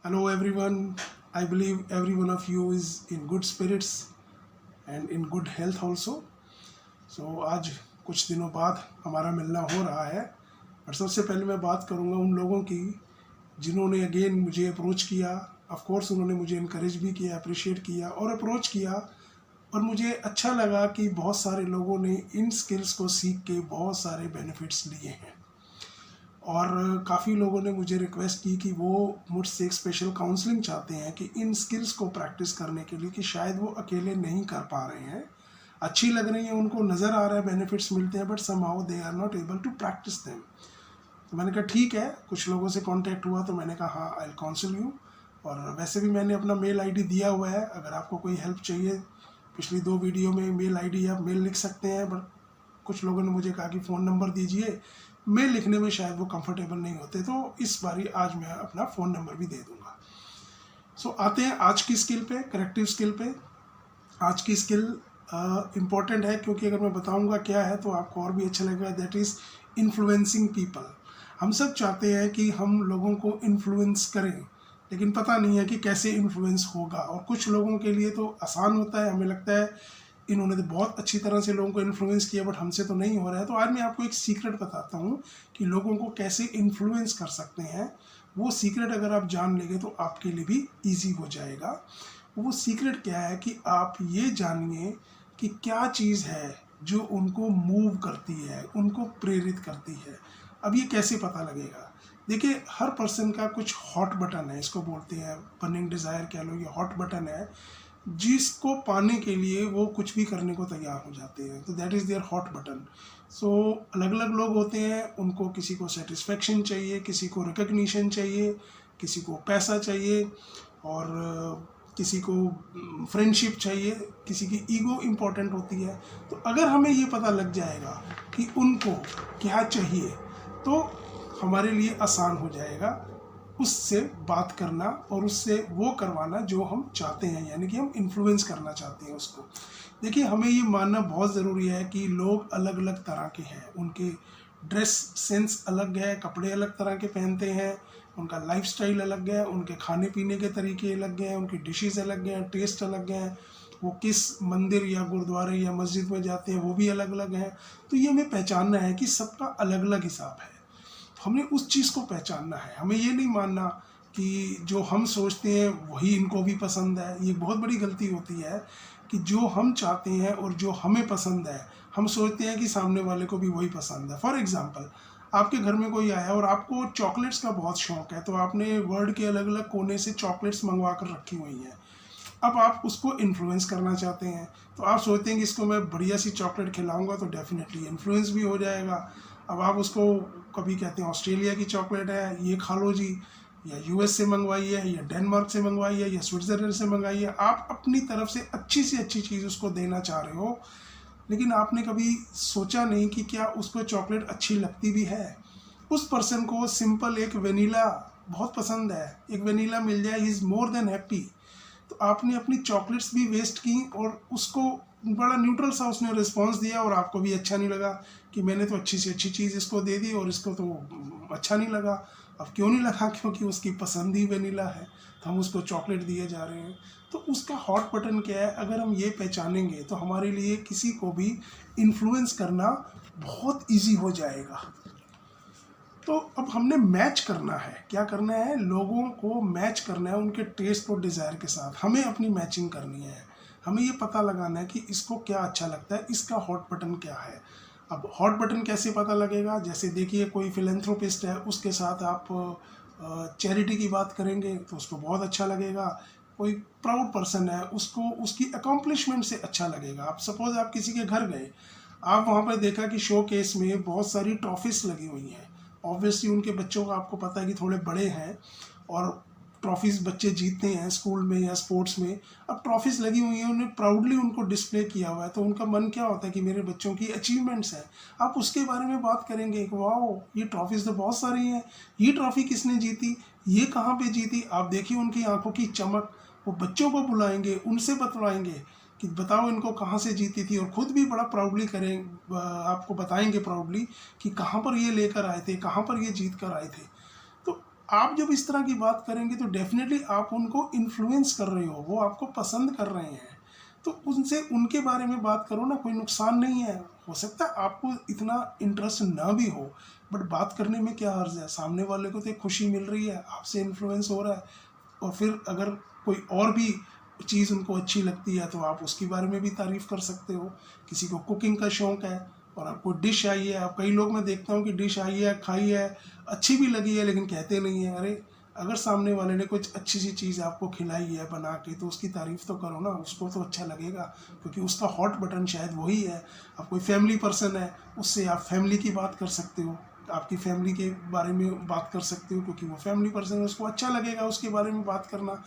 Hello everyone. I believe every one of you is in good spirits and in good health also. So आज कुछ दिनों बाद हमारा मिलना हो रहा है। और सबसे पहले मैं बात करूँगा उन लोगों की जिन्होंने अगेन मुझे अप्रोच किया। ऑफ कोर्स उन्होंने मुझे इनकरेज भी किया, अप्रिशिएट किया और अप्रोच किया। और मुझे अच्छा लगा कि बहुत सारे लोगों ने इन स्किल्स को सीख के बहुत सारे बेनिफिट्स लिए हैं। और काफ़ी लोगों ने मुझे रिक्वेस्ट की कि वो मुझसे एक स्पेशल काउंसलिंग चाहते हैं कि इन स्किल्स को प्रैक्टिस करने के लिए, कि शायद वो अकेले नहीं कर पा रहे हैं। अच्छी लग रही है, उनको नज़र आ रहा है बेनिफिट्स मिलते हैं, but somehow they are not able to practise them. तो मैंने कहा ठीक है, कुछ लोगों से कांटेक्ट हुआ तो मैंने कहा हाँ, आई विल काउंसिल यू। और वैसे भी मैंने अपना मेल आईडी दिया हुआ है, अगर आपको कोई हेल्प चाहिए। पिछली 2 वीडियो में मेल आईडी आप मेल लिख सकते हैं, बट कुछ लोगों ने मुझे कहा कि फ़ोन नंबर दीजिए, मेल लिखने में शायद वो कंफर्टेबल नहीं होते, तो इस बारी आज मैं अपना फ़ोन नंबर भी दे दूंगा। सो आते हैं आज की स्किल पे, करेक्टिव स्किल पे। आज की स्किल इम्पॉर्टेंट है क्योंकि अगर मैं बताऊंगा क्या है तो आपको और भी अच्छा लगेगा। That is influencing people. हम सब चाहते हैं कि हम लोगों को इन्फ्लुएंस करें, लेकिन पता नहीं है कि कैसे इन्फ्लुएंस होगा। और कुछ लोगों के लिए तो आसान होता है, हमें लगता है इन्होंने तो बहुत अच्छी तरह से लोगों को इन्फ्लुएंस किया, बट हमसे तो नहीं हो रहा है। तो आज मैं आपको एक सीक्रेट बताता हूँ कि लोगों को कैसे इन्फ्लुएंस कर सकते हैं। वो सीक्रेट अगर आप जान लेंगे तो आपके लिए भी ईजी हो जाएगा। वो सीक्रेट क्या है कि आप ये जानिए कि क्या चीज़ है जो उनको मूव करती है, उनको प्रेरित करती है। अब ये कैसे पता लगेगा? देखिए, हर पर्सन का कुछ हॉट बटन है, इसको बोलते हैं बर्निंग डिज़ायर कह लो, ये हॉट बटन है जिसको पाने के लिए वो कुछ भी करने को तैयार हो जाते हैं। तो that is their hot button. So अलग अलग लोग होते हैं, उनको किसी को सेटिस्फेक्शन चाहिए, किसी को रिकग्निशन चाहिए, किसी को पैसा चाहिए, और किसी को फ्रेंडशिप चाहिए, किसी की ईगो इम्पोर्टेंट होती है। तो अगर हमें ये पता लग जाएगा कि उनको क्या चाहिए, तो हमारे लिए आसान हो जाएगा उससे बात करना और उससे वो करवाना जो हम चाहते हैं, यानी कि हम इन्फ्लुएंस करना चाहते हैं उसको। देखिए, हमें ये मानना बहुत ज़रूरी है कि लोग अलग अलग तरह के हैं, उनके ड्रेस सेंस अलग है, कपड़े अलग तरह के पहनते हैं, उनका लाइफस्टाइल अलग है, उनके खाने पीने के तरीके अलग हैं, उनकी डिशेज़ अलग हैं, टेस्ट अलग हैं, वो किस मंदिर या गुरुद्वारे या मस्जिद में जाते हैं वो भी अलग अलग हैं। तो ये हमें पहचानना है कि सबका अलग अलग हिसाब है। हमें उस चीज़ को पहचानना है। हमें ये नहीं मानना कि जो हम सोचते हैं वही इनको भी पसंद है। ये बहुत बड़ी गलती होती है कि जो हम चाहते हैं और जो हमें पसंद है, हम सोचते हैं कि सामने वाले को भी वही पसंद है। फॉर एग्ज़ाम्पल, आपके घर में कोई आया और आपको चॉकलेट्स का बहुत शौक है, तो आपने वर्ल्ड के अलग अलग कोने से चॉकलेट्स मंगवा कर रखी हुई हैं। अब आप उसको इन्फ्लुएंस करना चाहते हैं, तो आप सोचते हैं कि इसको मैं बढ़िया सी चॉकलेट खिलाऊंगा तो डेफिनेटली इन्फ्लुएंस भी हो जाएगा। अब आप उसको कभी कहते हैं ऑस्ट्रेलिया की चॉकलेट है, ये खा लो जी, या यूएस से मंगवाइए, या डेनमार्क से मंगवाइए, या स्विट्ज़रलैंड से मंगवाइए। आप अपनी तरफ से अच्छी चीज़ उसको देना चाह रहे हो, लेकिन आपने कभी सोचा नहीं कि क्या उसको चॉकलेट अच्छी लगती भी है। उस पर्सन को सिंपल एक वेनीला बहुत पसंद है, एक वेनीला मिल जाए, he is more than happy. तो आपने अपनी चॉकलेट्स भी वेस्ट की और उसको बड़ा न्यूट्रल सा उसने रिस्पांस दिया, और आपको भी अच्छा नहीं लगा कि मैंने तो अच्छी से अच्छी चीज़ इसको दे दी और इसको तो अच्छा नहीं लगा। अब क्यों नहीं लगा? क्योंकि उसकी पसंद ही वेनिला है, तो हम उसको चॉकलेट दिए जा रहे हैं। तो उसका हॉट बटन क्या है, अगर हम ये पहचानेंगे तो हमारे लिए किसी को भी इन्फ्लुएंस करना बहुत ईजी हो जाएगा। तो अब हमने मैच करना है, क्या करना है, लोगों को मैच करना है उनके टेस्ट और डिज़ायर के साथ। हमें अपनी मैचिंग करनी है। हमें ये पता लगाना है कि इसको क्या अच्छा लगता है, इसका हॉट बटन क्या है। अब हॉट बटन कैसे पता लगेगा? जैसे देखिए, कोई फिलेंथ्रोपिस्ट है, उसके साथ आप चैरिटी की बात करेंगे तो उसको बहुत अच्छा लगेगा। कोई प्राउड पर्सन है, उसको उसकी अकम्पलिशमेंट से अच्छा लगेगा। आप सपोज आप किसी के घर गए, आप वहाँ पर देखा कि शो केस में बहुत सारी ट्रॉफीज लगी हुई हैं। ऑब्वियसली उनके बच्चों का आपको पता है कि थोड़े बड़े हैं और ट्रॉफीज़ बच्चे जीतते हैं स्कूल में या स्पोर्ट्स में। अब ट्रॉफीज़ लगी हुई हैं, उन्हें प्राउडली उनको डिस्प्ले किया हुआ है, तो उनका मन क्या होता है कि मेरे बच्चों की अचीवमेंट्स हैं। आप उसके बारे में बात करेंगे कि वाह, ये ट्रॉफीज़ तो बहुत सारी हैं, ये ट्रॉफ़ी किसने जीती, ये कहाँ पे जीती। आप देखिए उनकी आंखों की चमक। वो बच्चों को बुलाएंगे, उनसे बतलाएंगे कि बताओ इनको कहाँ से जीती थी, और ख़ुद भी बड़ा प्राउडली करें, आपको बताएंगे प्राउडली कि कहाँ पर ये लेकर आए थे, कहाँ पर ये जीत कर आए थे। तो आप जब इस तरह की बात करेंगे तो डेफिनेटली आप उनको इन्फ्लुएंस कर रहे हो, वो आपको पसंद कर रहे हैं, तो उनसे उनके बारे में बात करो ना, कोई नुकसान नहीं है। हो सकता है आपको इतना इंटरेस्ट ना भी हो, बट बात करने में क्या हर्ज है, सामने वाले को तो एक खुशी मिल रही है, आपसे इन्फ्लुएंस हो रहा है। और फिर अगर कोई और भी चीज़ उनको अच्छी लगती है तो आप उसके बारे में भी तारीफ़ कर सकते हो। किसी को कुकिंग का शौक़ है और आपको डिश आई है, आप कई लोग मैं देखता हूँ कि डिश आई है, खाई है, अच्छी भी लगी है, लेकिन कहते नहीं है। अरे अगर सामने वाले ने कुछ अच्छी सी चीज़ आपको खिलाई है बना के, तो उसकी तारीफ़ तो करो ना, उसको तो अच्छा लगेगा, क्योंकि उसका हॉट बटन शायद वही है। आप कोई फैमिली पर्सन है, उससे आप फैमिली की बात कर सकते हो, आपकी फैमिली के बारे में बात कर सकते हो, क्योंकि वो फैमिली पर्सन है, उसको अच्छा लगेगा उसके बारे में बात करना।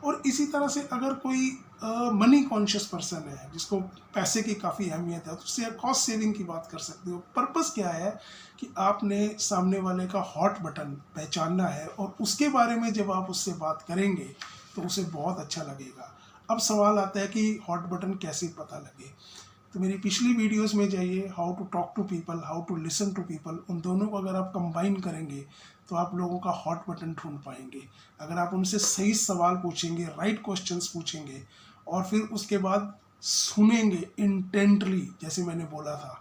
और इसी तरह से अगर कोई मनी कॉन्शियस पर्सन है, जिसको पैसे की काफ़ी अहमियत है, तो उससे कॉस्ट सेविंग की बात कर सकते हो। पर्पस क्या है कि आपने सामने वाले का हॉट बटन पहचानना है, और उसके बारे में जब आप उससे बात करेंगे तो उसे बहुत अच्छा लगेगा। अब सवाल आता है कि हॉट बटन कैसे पता लगे। तो मेरी पिछली वीडियोस में जाइए, how to talk to people, how to listen to people, उन दोनों को अगर आप कंबाइन करेंगे तो आप लोगों का हॉट बटन ढूंढ पाएंगे। अगर आप उनसे सही सवाल पूछेंगे, राइट क्वेश्चंस पूछेंगे, और फिर उसके बाद सुनेंगे इंटेंटली, जैसे मैंने बोला था,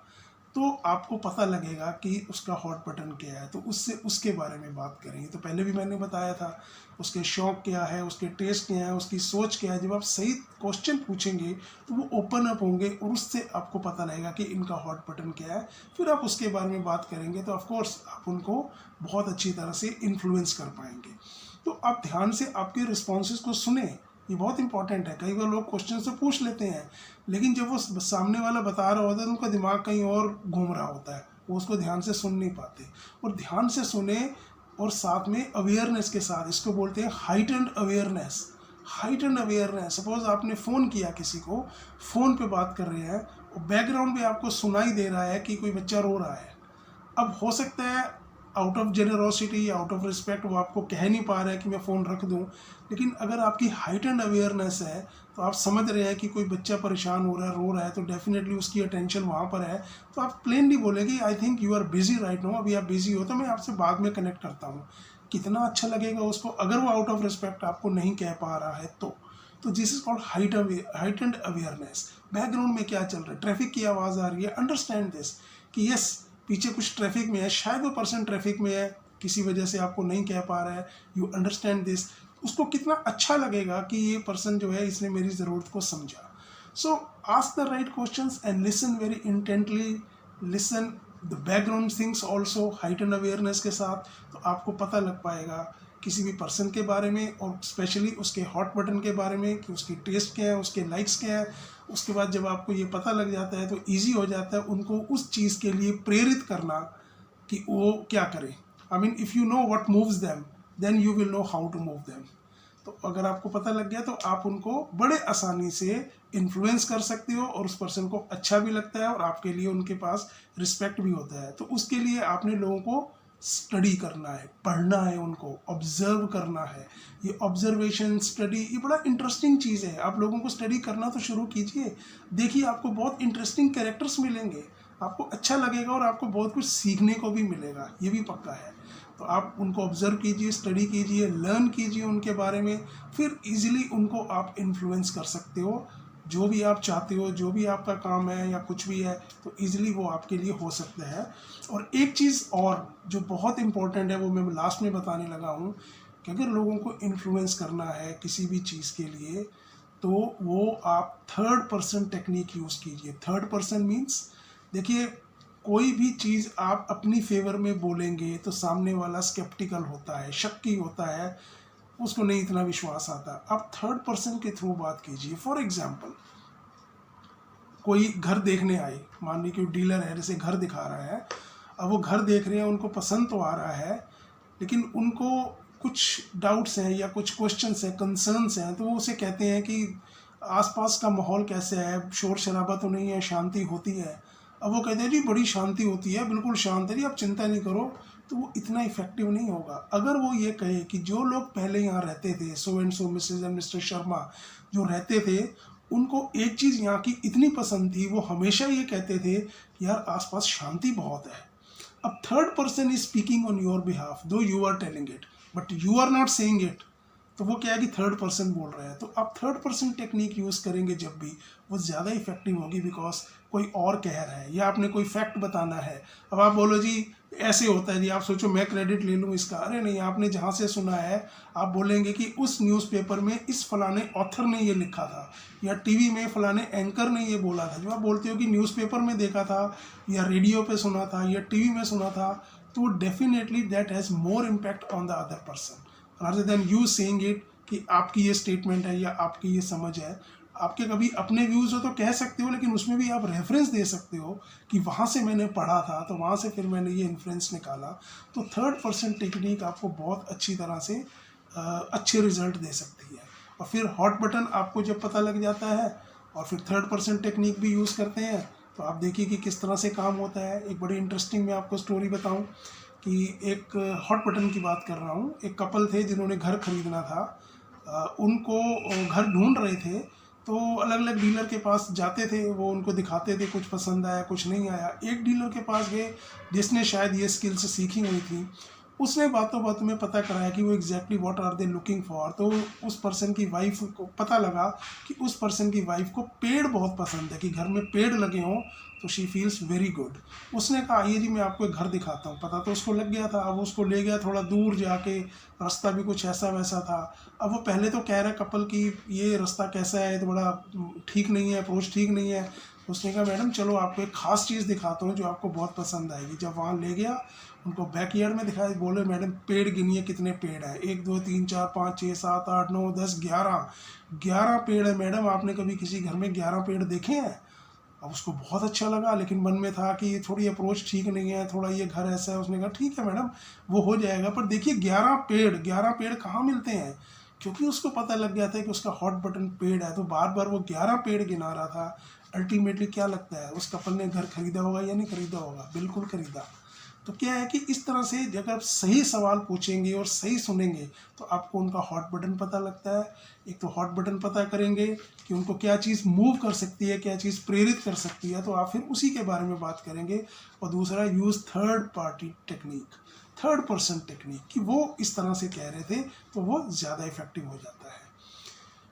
तो आपको पता लगेगा कि उसका हॉट बटन क्या है। तो उससे उसके बारे में बात करेंगे। तो पहले भी मैंने बताया था, उसके शौक़ क्या है, उसके टेस्ट क्या है, उसकी सोच क्या है। जब आप सही क्वेश्चन पूछेंगे तो वो ओपन अप होंगे, और उससे आपको पता लगेगा कि इनका हॉट बटन क्या है। फिर आप उसके बारे में बात करेंगे तो ऑफकोर्स आप उनको बहुत अच्छी तरह से इन्फ्लुएंस कर पाएंगे। तो आप ध्यान से आपके रिस्पॉन्सेज को सुने, ये बहुत इंपॉर्टेंट है। कई बार लोग क्वेश्चन से पूछ लेते हैं, लेकिन जब वो सामने वाला बता रहा होता है तो उनका दिमाग कहीं और घूम रहा होता है, वो उसको ध्यान से सुन नहीं पाते। और ध्यान से सुने, और साथ में अवेयरनेस के साथ, इसको बोलते हैं heightened awareness. Heightened awareness, suppose आपने फ़ोन किया किसी को, फ़ोन पे बात कर रहे हैं, और बैकग्राउंड में आपको सुनाई दे रहा है कि कोई बच्चा रो रहा है। अब हो सकता है out of generosity, out of respect, वो आपको कह नहीं पा रहा है कि मैं फ़ोन रख दूं, लेकिन अगर आपकी हाइटेंड अवेयरनेस है तो आप समझ रहे हैं कि कोई बच्चा परेशान हो रहा है, रो रहा है, तो डेफिनेटली उसकी अटेंशन वहाँ पर है। तो आप प्लेनली बोलेंगे, I think you are busy right now, अभी आप बिजी हो तो मैं आपसे बाद में कनेक्ट करता हूँ। कितना अच्छा लगेगा उसको, अगर वो आउट ऑफ रिस्पेक्ट आपको नहीं कह पा रहा है तो this is called heightened awareness. Background में क्या चल रहा है, ट्रैफिक की आवाज़ आ रही है, अंडरस्टैंड दिस कि यस पीछे कुछ ट्रैफिक में है, शायद वो पर्सन ट्रैफिक में है, किसी वजह से आपको नहीं कह पा रहा है, यू अंडरस्टैंड दिस। उसको कितना अच्छा लगेगा कि ये पर्सन जो है इसने मेरी ज़रूरत को समझा। सो ask the right questions and listen very intently, listen the background things also heightened awareness के साथ। तो आपको पता लग पाएगा किसी भी पर्सन के बारे में, और स्पेशली उसके हॉट बटन के बारे में, कि उसकी टेस्ट क्या है, उसके लाइक्स क्या है। उसके बाद जब आपको ये पता लग जाता है तो इजी हो जाता है उनको उस चीज़ के लिए प्रेरित करना कि वो क्या करें। I mean if you know what moves them then you will know how to move them. तो अगर आपको पता लग गया तो आप उनको बड़े आसानी से इन्फ्लुएंस कर सकते हो, और उस पर्सन को अच्छा भी लगता है, और आपके लिए उनके पास रिस्पेक्ट भी होता है। तो उसके लिए आपने लोगों को स्टडी करना है, पढ़ना है, उनको ऑब्जर्व करना है। ये ऑब्जर्वेशन स्टडी ये बड़ा इंटरेस्टिंग चीज़ है। आप लोगों को स्टडी करना तो शुरू कीजिए, देखिए आपको बहुत इंटरेस्टिंग कैरेक्टर्स मिलेंगे, आपको अच्छा लगेगा, और आपको बहुत कुछ सीखने को भी मिलेगा, ये भी पक्का है। तो आप उनको ऑब्जर्व कीजिए, स्टडी कीजिए, लर्न कीजिए उनके बारे में, फिर इजीली उनको आप इन्फ्लुएंस कर सकते हो। जो भी आप चाहते हो, जो भी आपका काम है या कुछ भी है, तो इजीली वो आपके लिए हो सकता है। और एक चीज़ और जो बहुत इम्पोर्टेंट है, वो मैं लास्ट में बताने लगा हूँ, कि अगर लोगों को इन्फ्लुएंस करना है किसी भी चीज़ के लिए, तो वो आप थर्ड पर्सन टेक्निक यूज़ कीजिए। थर्ड पर्सन मीन्स, देखिए कोई भी चीज़ आप अपनी फेवर में बोलेंगे तो सामने वाला स्केप्टिकल होता है, शक्की होता है, उसको नहीं इतना विश्वास आता। आप थर्ड पर्सन के थ्रू बात कीजिए। फॉर एग्जाम्पल, कोई घर देखने आए, मान लीजिए कोई डीलर है, जैसे घर दिखा रहा है, अब वो घर देख रहे हैं, उनको पसंद तो आ रहा है, लेकिन उनको कुछ डाउट्स हैं या कुछ क्वेश्चंस हैं, कंसर्न्स हैं। तो वो उसे कहते हैं कि आसपास का माहौल कैसे है, शोर शराबा तो नहीं है, शांति होती है। अब वो कहते हैं जी बड़ी शांति होती है, बिल्कुल शांत है जी, आप चिंता नहीं करो। तो वो इतना इफेक्टिव नहीं होगा। अगर वो ये कहे कि जो लोग पहले यहाँ रहते थे, so and so Mrs and Mr Sharma जो रहते थे, उनको एक चीज़ यहाँ की इतनी पसंद थी, वो हमेशा ये कहते थे कि यार आसपास शांति बहुत है। अब third person is speaking on your behalf, though you are telling it. But you are not saying it, तो वो क्या है कि थर्ड पर्सन बोल रहा है। तो आप थर्ड पर्सन टेक्निक यूज़ करेंगे जब भी, वो ज़्यादा इफेक्टिव होगी, बिकॉज कोई और कह रहा है या आपने कोई फैक्ट बताना है। अब आप बोलो जी ऐसे होता है जी, आप सोचो मैं क्रेडिट ले लूँ इसका, अरे नहीं, आपने जहाँ से सुना है आप बोलेंगे कि उस न्यूज़पेपर में इस फलाने ऑथर ने ये लिखा था, या टीवी में फलाने एंकर ने ये बोला था। जब आप बोलते हो कि न्यूज़पेपर में देखा था या रेडियो पे सुना था या टीवी में सुना था, तो definitely that has more impact on the other person rather than you saying it कि आपकी ये स्टेटमेंट है या आपकी ये समझ है। आपके कभी अपने व्यूज़ हो तो कह सकते हो, लेकिन उसमें भी आप रेफरेंस दे सकते हो कि वहाँ से मैंने पढ़ा था, तो वहाँ से फिर मैंने ये इन्फ्लुएंस निकाला। तो थर्ड पर्सन टेक्निक आपको बहुत अच्छी तरह से अच्छे रिजल्ट दे सकती है। और फिर हॉट बटन आपको जब पता लग जाता है और फिर थर्ड पर्सन टेक्निक भी यूज़ करते हैं, तो आप देखिए कि किस तरह से काम होता है। एक बड़ी इंटरेस्टिंग मैं आपको स्टोरी बताऊं कि एक हॉट बटन की बात कर रहा हूँ। एक कपल थे जिन्होंने घर खरीदना था, उनको घर ढूंढ रहे थे, तो अलग अलग डीलर के पास जाते थे, वो उनको दिखाते थे, कुछ पसंद आया कुछ नहीं आया। एक डीलर के पास गए जिसने शायद ये स्किल्स सीखी हुई थी, उसने बातों बातों में पता कराया कि वो exactly what are they looking for. तो उस पर्सन की वाइफ को पता लगा कि उस पर्सन की वाइफ को पेड़ बहुत पसंद है, कि घर में पेड़ लगे हों तो शी फील्स वेरी गुड। उसने कहा आइए जी मैं आपको एक घर दिखाता हूँ। पता तो उसको लग गया था। अब उसको ले गया थोड़ा दूर जाके, रास्ता भी कुछ ऐसा वैसा था। अब वो पहले तो कह रहा कपल की ये रास्ता कैसा है, तो बड़ा ठीक नहीं है, अप्रोच ठीक नहीं है। उसने कहा मैडम चलो आपको एक ख़ास चीज़ दिखाता हूँ जो आपको बहुत पसंद आएगी। जब वहाँ ले गया, उनको बैकयार्ड में दिखाया, बोले मैडम पेड़ गिनिए कितने पेड़ हैं। 1 2 3 4 5 6 7 8 9 10 11 पेड़ है मैडम। आपने कभी किसी घर में 11 पेड़ देखे हैं? अब उसको बहुत अच्छा लगा, लेकिन मन में था कि ये थोड़ी अप्रोच ठीक नहीं है, थोड़ा ये घर ऐसा है। उसने कहा ठीक है मैडम वो हो जाएगा, पर देखिए 11 पेड़ कहाँ मिलते हैं, क्योंकि उसको पता लग गया था कि उसका हॉट बटन पेड़ है। तो बार बार वो 11 पेड़ गिना रहा था। अल्टीमेटली क्या लगता है उस कपल ने घर खरीदा होगा या नहीं खरीदा होगा? बिल्कुल खरीदा। तो क्या है कि इस तरह से जब आप सही सवाल पूछेंगे और सही सुनेंगे तो आपको उनका हॉट बटन पता लगता है। एक तो हॉट बटन पता करेंगे कि उनको क्या चीज़ मूव कर सकती है, क्या चीज़ प्रेरित कर सकती है, तो आप फिर उसी के बारे में बात करेंगे। और दूसरा use third party technique, third person technique, कि वो इस तरह से कह रहे थे तो वो ज़्यादा इफेक्टिव हो जाता है।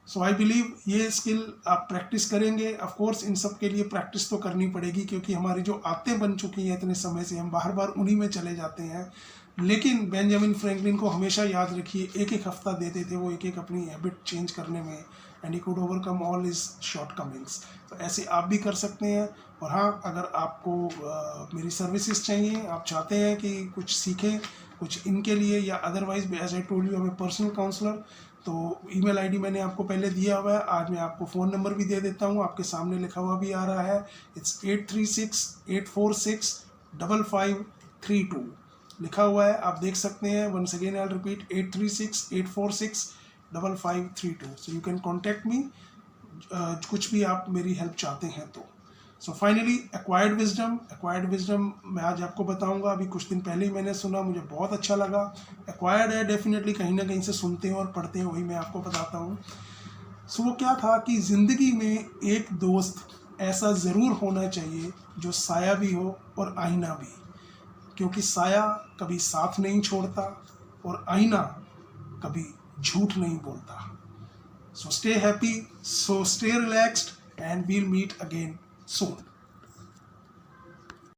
सो आई बिलीव ये स्किल आप प्रैक्टिस करेंगे। ऑफ कोर्स इन सब के लिए प्रैक्टिस तो करनी पड़ेगी, क्योंकि हमारी जो आदतें बन चुकी हैं इतने समय से, हम बार बार उन्हीं में चले जाते हैं। लेकिन बेंजामिन फ्रैंकलिन को हमेशा याद रखिए, एक एक हफ्ता देते थे वो एक एक अपनी हैबिट चेंज करने में, and he could overcome all his shortcomings. तो ऐसे आप भी कर सकते हैं। और हाँ, अगर आपको मेरी सर्विसेज चाहिए, आप चाहते हैं कि कुछ सीखें कुछ इनके लिए, या otherwise as I told you हमें पर्सनल काउंसलर, तो ईमेल आईडी मैंने आपको पहले दिया हुआ है। आज मैं आपको फ़ोन नंबर भी दे देता हूँ, आपके सामने लिखा हुआ भी आ रहा है। इट्स 8368465532 लिखा हुआ है, आप देख सकते हैं। Once again I repeat 8368465532। So you can contact me कुछ भी आप मेरी हेल्प चाहते हैं तो। सो फाइनली एक्वायर्ड विजडम मैं आज आपको बताऊंगा। अभी कुछ दिन पहले ही मैंने सुना, मुझे बहुत अच्छा लगा। एक्वायर्ड है डेफिनेटली, कहीं ना कहीं से सुनते हैं और पढ़ते हैं, वही मैं आपको बताता हूँ। सो वो क्या था कि ज़िंदगी में एक दोस्त ऐसा ज़रूर होना चाहिए जो साया भी हो और आईना भी, क्योंकि साया कभी साथ नहीं छोड़ता और आईना कभी झूठ नहीं बोलता। So stay happy, so stay relaxed, and we'll meet again soon.